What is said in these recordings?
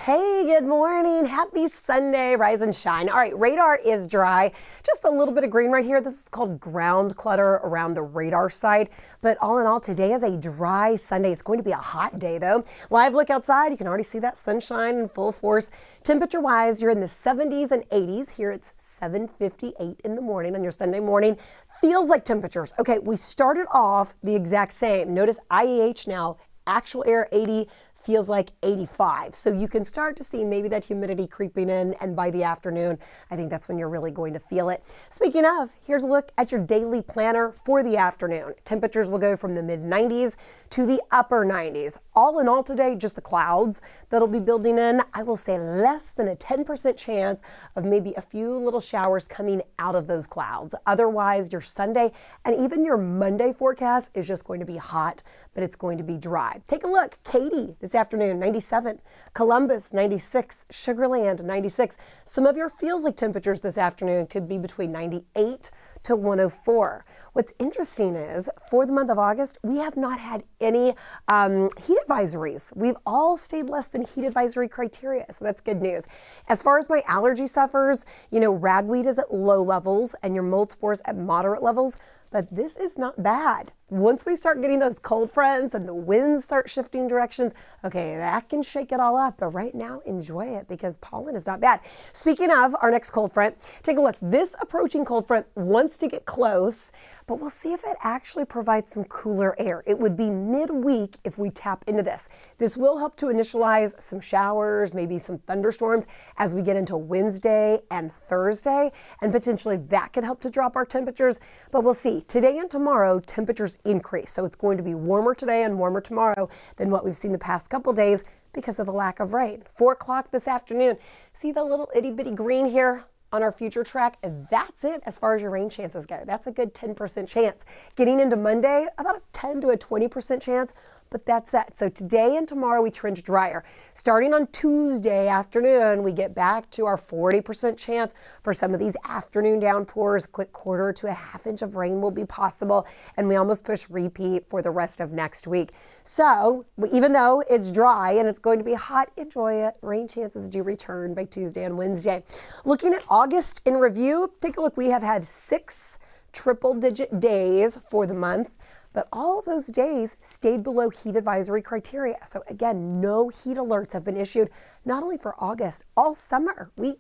Hey, good morning. Happy Sunday. Rise and shine. All right, radar is dry. Just a little bit of green right here. This is called ground clutter around the radar side. But all in all, today is a dry Sunday. It's going to be a hot day, though. Live look outside. You can already see that sunshine in full force. Temperature-wise, you're in the 70s and 80s. Here it's 7:58 in the morning on your Sunday morning. Feels like temperatures. Okay, we started off the exact same. Notice IEH now, actual air 80. Feels like 85. So you can start to see maybe that humidity creeping in, and by the afternoon, I think that's when you're really going to feel it. Speaking of, here's a look at your daily planner for the afternoon. Temperatures will go from the mid 90s to the upper 90s. All in all today, just the clouds that'll be building in. I will say less than a 10% chance of maybe a few little showers coming out of those clouds. Otherwise, your Sunday and even your Monday forecast is just going to be hot, but it's going to be dry. Take a look. Katy, this afternoon, 97. Columbus, 96. Sugar Land, 96. Some of your feels like temperatures this afternoon could be between 98 to 104. What's interesting is for the month of August, we have not had any heat advisories. We've all stayed less than heat advisory criteria, so that's good news. As far as my allergy suffers, ragweed is at low levels and your mold spores at moderate levels, but this is not bad. Once we start getting those cold fronts and the winds start shifting directions, okay, that can shake it all up. But right now, enjoy it because pollen is not bad. Speaking of our next cold front, take a look. This approaching cold front wants to get close, but we'll see if it actually provides some cooler air. It would be midweek if we tap into this. This will help to initialize some showers, maybe some thunderstorms as we get into Wednesday and Thursday, and potentially that could help to drop our temperatures. But we'll see. Today and tomorrow, temperatures increase. So it's going to be warmer today and warmer tomorrow than what we've seen the past couple days because of the lack of rain. 4 o'clock this afternoon. See the little itty bitty green here on our future track? And that's it as far as your rain chances go. That's a good 10% chance. Getting into Monday, about a 10 to a 20% chance, but that's it. So today and tomorrow we trend drier. Starting on Tuesday afternoon, we get back to our 40% chance for some of these afternoon downpours. Quick quarter to a half inch of rain will be possible, and we almost push repeat for the rest of next week. So even though it's dry and it's going to be hot, enjoy it. Rain chances do return by Tuesday and Wednesday. Looking at August in review, take a look. We have had 6 triple-digit days for the month, but all of those days stayed below heat advisory criteria. So again, no heat alerts have been issued, not only for August, all summer. We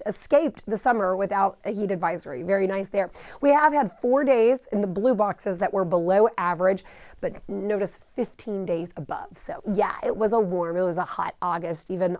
escaped the summer without a heat advisory. Very nice there. We have had 4 days in the blue boxes that were below average, but notice 15 days above. So yeah, it was a hot August. Even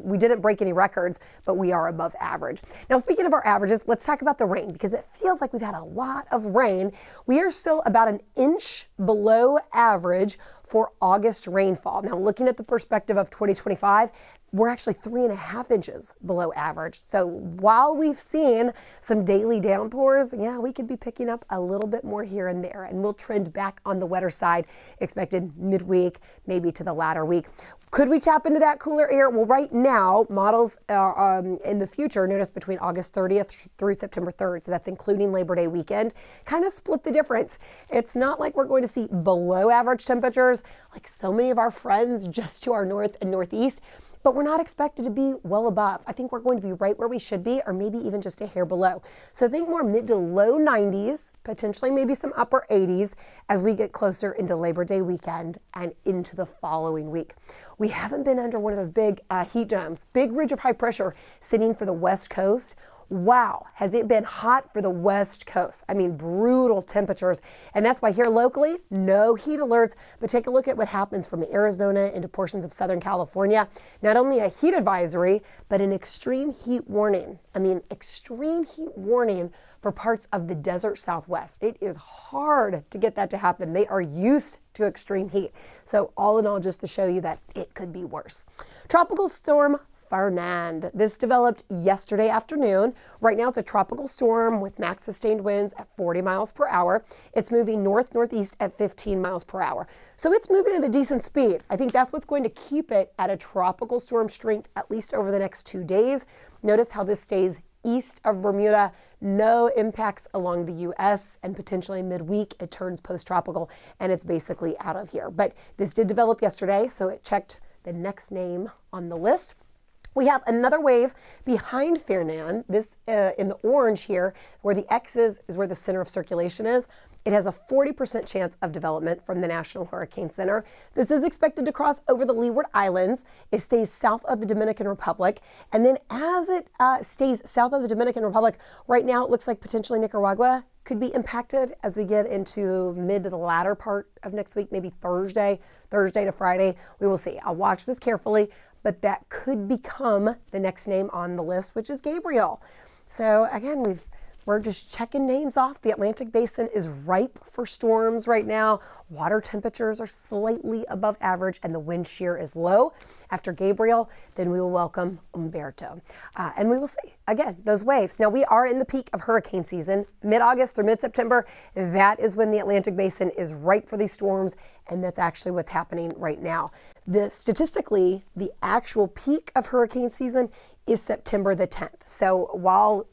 we didn't break any records, but we are above average. Now, speaking of our averages, let's talk about the rain because it feels like we've had a lot of rain. We are still about an inch below average for August rainfall. Now, looking at the perspective of 2025, we're actually 3.5 inches below average. So while we've seen some daily downpours, yeah, we could be picking up a little bit more here and there, and we'll trend back on the wetter side, expected midweek, maybe to the latter week. Could we tap into that cooler air? Well, right now, models in the future, notice between August 30th through September 3rd, so that's including Labor Day weekend, kind of split the difference. It's not like we're going to see below average temperatures like so many of our friends just to our north and northeast, but we're not expected to be well above. I think we're going to be right where we should be, or maybe even just a hair below. So think more mid to low 90s, potentially maybe some upper 80s as we get closer into Labor Day weekend and into the following week. We haven't been under one of those big heat domes, big ridge of high pressure sitting for the West Coast. Wow, has it been hot for the West Coast? I mean, brutal temperatures. And that's why here locally, no heat alerts, but take a look at what happens from Arizona into portions of Southern California. Not only a heat advisory, but an extreme heat warning. I mean, extreme heat warning for parts of the desert Southwest. It is hard to get that to happen. They are used to extreme heat. So all in all, just to show you that it could be worse. Tropical storm Fernand. This developed yesterday afternoon. Right now it's a tropical storm with max sustained winds at 40 miles per hour. It's moving north-northeast at 15 miles per hour. So it's moving at a decent speed. I think that's what's going to keep it at a tropical storm strength at least over the next 2 days. Notice how this stays east of Bermuda, no impacts along the U.S., and potentially midweek it turns post-tropical and it's basically out of here. But this did develop yesterday, so it checked the next name on the list. We have another wave behind Fernand. This in the orange here, where the X is where the center of circulation is. It has a 40% chance of development from the National Hurricane Center. This is expected to cross over the Leeward Islands. It stays south of the Dominican Republic. And then as it stays south of the Dominican Republic, right now it looks like potentially Nicaragua could be impacted as we get into mid to the latter part of next week, maybe Thursday to Friday. We will see. I'll watch this carefully, but that could become the next name on the list, which is Gabriel. So again, we're just checking names off. The Atlantic Basin is ripe for storms right now. Water temperatures are slightly above average and the wind shear is low. After Gabriel, then we will welcome Umberto. And we will see, again, those waves. Now we are in the peak of hurricane season, mid-August through mid-September. That is when the Atlantic Basin is ripe for these storms, and that's actually what's happening right now. Statistically, the actual peak of hurricane season is September the 10th. So while,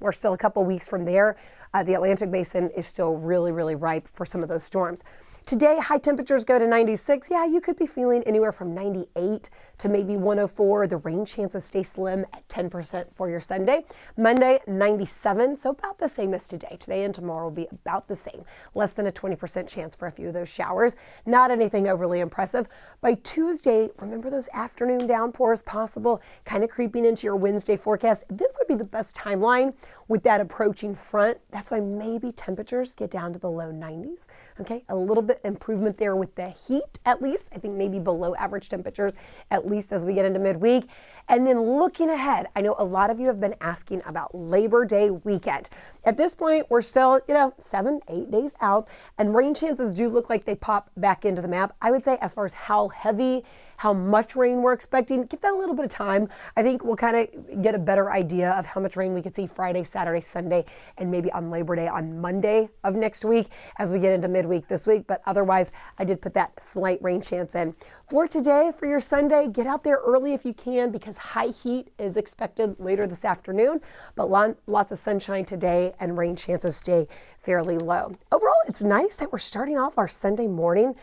we're still a couple weeks from there, the Atlantic Basin is still really, really ripe for some of those storms. Today, high temperatures go to 96. Yeah, you could be feeling anywhere from 98 to maybe 104. The rain chances stay slim at 10% for your Sunday. Monday, 97, so about the same as today. Today and tomorrow will be about the same. Less than a 20% chance for a few of those showers. Not anything overly impressive. By Tuesday, remember those afternoon downpours possible, kind of creeping into your Wednesday forecast. This would be the best timeline with that approaching front. That's why maybe temperatures get down to the low 90s. Okay, a little bit improvement there with the heat, at least. I think maybe below average temperatures, at least as we get into midweek. And then looking ahead, I know a lot of you have been asking about Labor Day weekend. At this point, we're still, 7-8 days out, and rain chances do look like they pop back into the map. I would say as far as how heavy, how much rain we're expecting, give that a little bit of time. I think we'll kind of get a better idea of how much rain we could see Friday, Saturday, Sunday, and maybe on Labor Day on Monday of next week as we get into midweek this week. But otherwise, I did put that slight rain chance in. For today, for your Sunday, get out there early if you can because high heat is expected later this afternoon, but lots of sunshine today and rain chances stay fairly low. Overall, it's nice that we're starting off our Sunday morning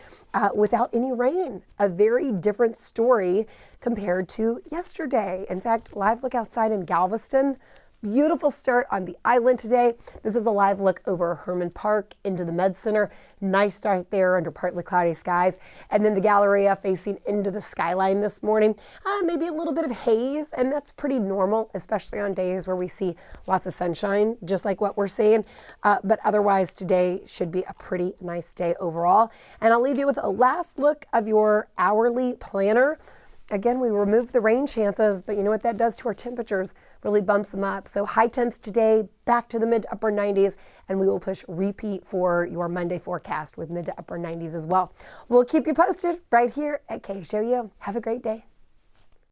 without any rain. A very different story compared to yesterday. In fact, live look outside in Galveston. Beautiful start on the island today. This is a live look over Herman Park into the Med Center. Nice start there under partly cloudy skies. And then the Galleria facing into the skyline this morning. Maybe a little bit of haze, and that's pretty normal, especially on days where we see lots of sunshine, just like what we're seeing. But otherwise, today should be a pretty nice day overall. And I'll leave you with a last look of your hourly planner. Again, we removed the rain chances, but you know what that does to our temperatures? Really bumps them up. So high temps today, back to the mid to upper 90s, and we will push repeat for your Monday forecast with mid to upper 90s as well. We'll keep you posted right here at KHOU. Have a great day.